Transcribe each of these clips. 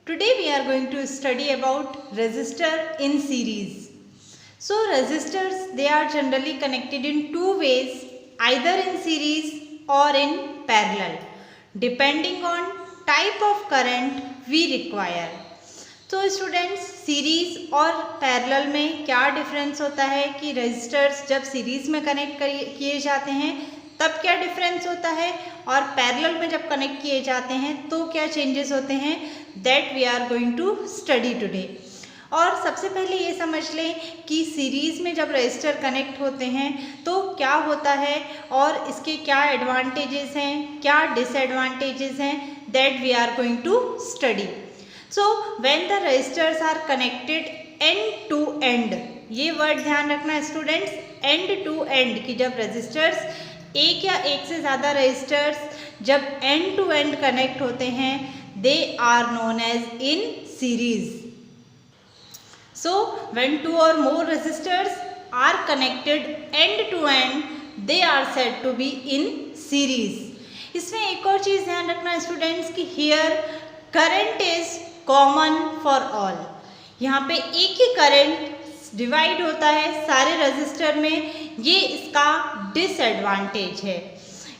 Today we are going to study about resistor in series. So resistors, they are generally connected in two ways, either in series or in parallel, depending on type of current we require. तो students, series और parallel में क्या difference होता है कि resistors जब series में connect किए जाते हैं तब क्या डिफरेंस होता है और पैरेलल में जब कनेक्ट किए जाते हैं तो क्या चेंजेस होते हैं, that we are going to study today. और सबसे पहले ये समझ लें कि सीरीज़ में जब रेजिस्टर कनेक्ट होते हैं तो क्या होता है और इसके क्या एडवांटेजेस हैं, क्या डिसएडवांटेजेस हैं, that we are going to study. So when the resistors are connected end to end, ये वर्ड ध्यान रखना स्टूडेंट्स, एंड टू एंड, कि जब रेजिस्टर्स एक या एक से ज़्यादा रेजिस्टर्स जब एंड टू एंड कनेक्ट होते हैं, they are known as in series. So when two or more resistors are connected end to end, they are said to be in series. इसमें एक और चीज़ ध्यान रखना स्टूडेंट्स कि here current is common for all. यहाँ पे एक ही current divide होता है सारे रजिस्टर में, ये इसका डिसएडवांटेज है.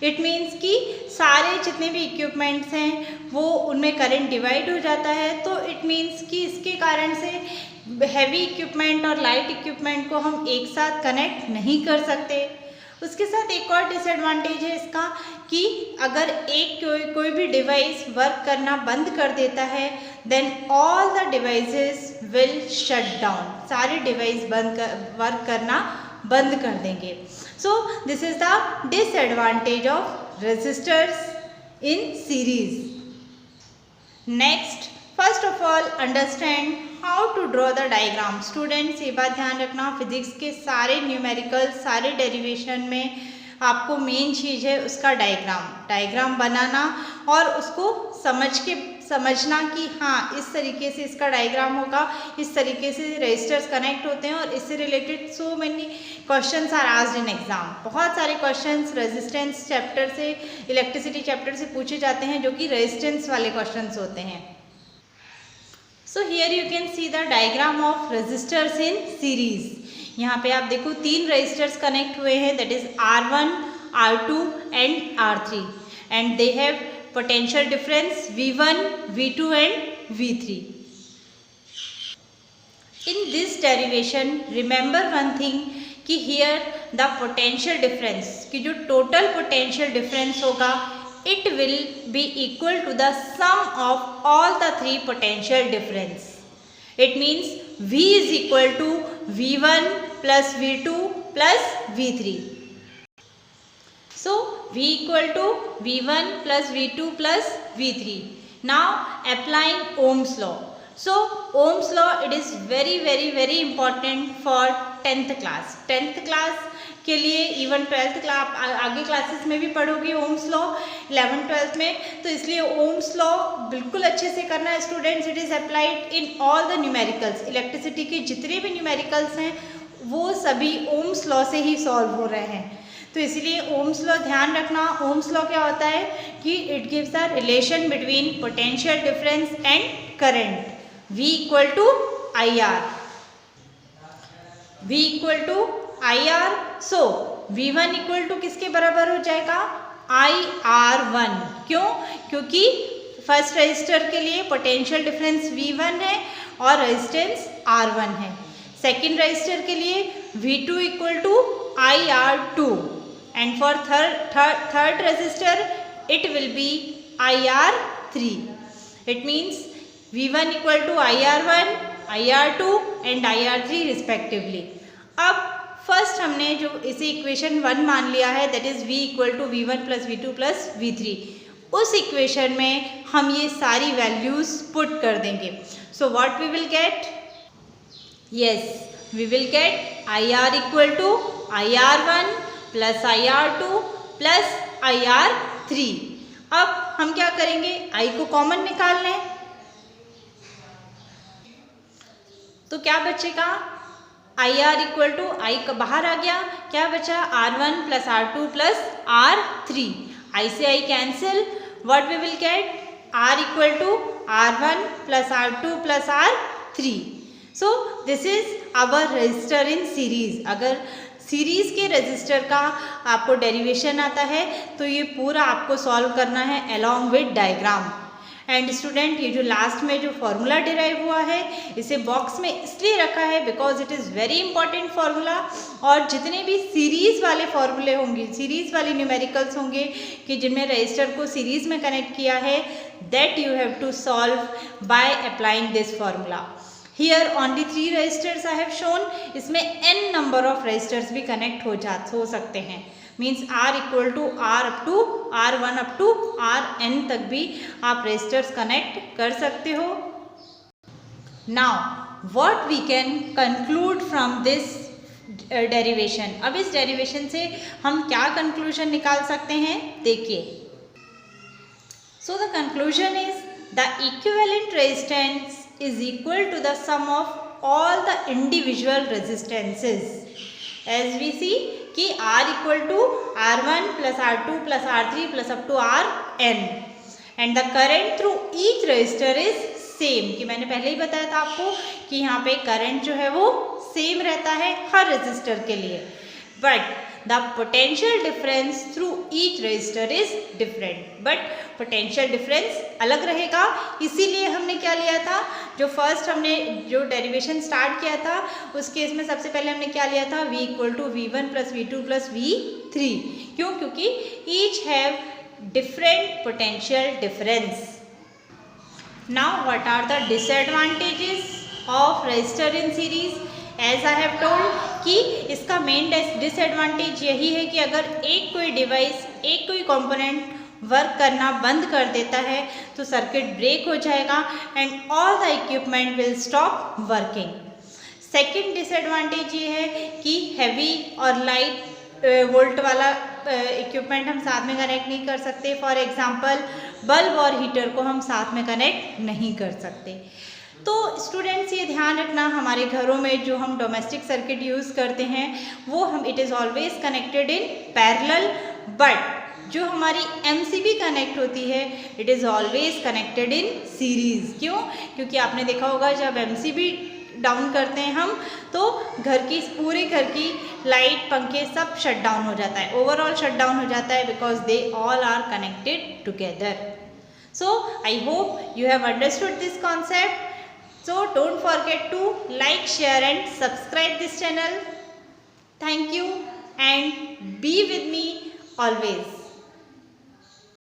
इट मीन्स कि सारे जितने भी इक्विपमेंट्स हैं वो उनमें करंट डिवाइड हो जाता है, तो इट मीन्स कि इसके कारण से हैवी इक्विपमेंट और लाइट इक्विपमेंट को हम एक साथ कनेक्ट नहीं कर सकते. उसके साथ एक और डिसएडवांटेज है इसका कि अगर कोई भी डिवाइस वर्क करना बंद कर देता है, then all the devices will shut down, सारे डिवाइस वर्क करना बंद कर देंगे. So this is the disadvantage of resistors in series. Next, first of all understand how to draw the diagram. Students, ये बात ध्यान रखना, फिजिक्स के सारे न्यूमेरिकल, सारे डेरिवेशन में आपको मेन चीज़ है उसका डायग्राम बनाना और उसको समझना कि हाँ इस तरीके से इसका डायग्राम होगा, इस तरीके से रेजिस्टर्स कनेक्ट होते हैं और इससे related so many questions are asked in exam. बहुत सारे क्वेश्चंस रेजिस्टेंस चैप्टर से, इलेक्ट्रिसिटी चैप्टर से पूछे जाते हैं जो कि रेजिस्टेंस वाले क्वेश्चंस होते हैं. So here you can see the diagram of resistors in series. यहाँ पे आप देखो तीन रेजिस्टर्स कनेक्ट हुए हैं, that is R1, R2 and R3 and they have potential difference V1, V2 and V3. In this derivation, remember one thing कि here the potential difference, कि जो total potential difference होगा, it will be equal to the sum of all the three potential difference. It means V is equal to V1 plus V2 plus V3. So V equal to V1 plus V2 plus V3. Now applying Ohm's law. So Ohm's law, it is very important for 10th class. 10th class के लिए, even 12th class, आगे classes में भी पढ़ोगे Ohm's law 11th 12th में, तो इसलिए Ohm's law बिल्कुल अच्छे से करना है students. It is applied in all the numericals. Electricity के जितने भी न्यूमेरिकल्स हैं वो सभी ओम्स लॉ से ही सॉल्व हो रहे हैं, तो इसलिए ओम्स लॉ ध्यान रखना. ओम्स लॉ क्या होता है कि it gives the relation between potential difference and current. V equal to IR, V equal to IR. So V1 equal to किसके बराबर हो जाएगा, IR1. क्यों? क्योंकि फर्स्ट रजिस्टर के लिए पोटेंशियल डिफरेंस V1 है और रेजिस्टेंस R1 है. सेकेंड रजिस्टर के लिए V2 equal to IR2 and for third resistor it will be IR3. It means V1 equal to IR1, IR2 and IR3 respectively. अब first हमने जो इसे इक्वेशन 1 मान लिया है, that is V equal to V1 plus V2 plus V3. उस equation में हम ये सारी वैल्यूज पुट कर देंगे. So what we will get, yes we will get IR equal to IR1 plus IR2 plus IR3. अब हम क्या करेंगे, I को कॉमन निकाल लें, तो क्या बचेगा, IR इक्वल टू I का बाहर आ गया, क्या बचा R1 plus R2 plus R3. I से I cancel, what we will get, R equal to R1 plus R2 plus R3. So this is our resistor in series. अगर series के resistor का आपको डेरिवेशन आता है तो ये पूरा आपको सॉल्व करना है along with diagram. And student, ये जो लास्ट में जो फॉर्मूला डिराइव हुआ है इसे बॉक्स में इसलिए रखा है because it is very important formula. और जितने भी सीरीज़ वाले फॉर्मूले होंगे, सीरीज़ वाले न्यूमेरिकल्स होंगे कि जिनमें रजिस्टर को सीरीज़ में कनेक्ट किया है, that you have to solve by applying this formula. Here only 3 resistors I have shown. इसमें n number of resistors भी कनेक्ट हो सकते हैं. Means R equal to R up to R1 up to Rn तक भी आप resistors connect कर सकते हो. Now what we can conclude from this derivation. अब इस डेरिवेशन से हम क्या कंक्लूजन निकाल सकते हैं, देखिए. So the conclusion is the equivalent resistance is equal to the sum of all the individual resistances. As we see कि R equal to R1 plus R2 plus R3 plus up to Rn and the current through each resistor is same. कि मैंने पहले ही बताया था आपको कि यहाँ पे करंट जो है वो सेम रहता है हर रेजिस्टर के लिए, but the potential difference through each resistor is different. but potential difference अलग रहेगा. इसीलिए हमने क्या लिया था, जो फर्स्ट हमने जो डेरिवेशन स्टार्ट किया था उस केस में सबसे पहले हमने क्या लिया था, V equal to V1 plus V2 plus V3. क्यों? क्योंकि each have different potential difference. now what are the disadvantages of resistor in series? As I have told कि इसका मेन डिसएडवांटेज यही है कि अगर एक कोई डिवाइस, एक कोई कंपोनेंट वर्क करना बंद कर देता है तो सर्किट ब्रेक हो जाएगा and all the equipment will stop working. Second disadvantage ये है कि हैवी और लाइट वोल्ट वाला इक्विपमेंट हम साथ में कनेक्ट नहीं कर सकते. फॉर एग्जांपल बल्ब और हीटर को हम साथ में कनेक्ट नहीं कर सकते. तो स्टूडेंट्स ये ध्यान रखना, हमारे घरों में जो हम डोमेस्टिक सर्किट यूज़ करते हैं वो हम it is always connected in parallel, but जो हमारी MCB कनेक्ट होती है it is always connected in series. क्यों? क्योंकि आपने देखा होगा जब MCB डाउन करते हैं हम तो पूरे घर की लाइट, पंखे सब शट डाउन हो जाता है, ओवरऑल शट डाउन हो जाता है because they all are connected together. So I hope you have understood this concept. So don't forget to like, share and subscribe this channel. Thank you and be with me always.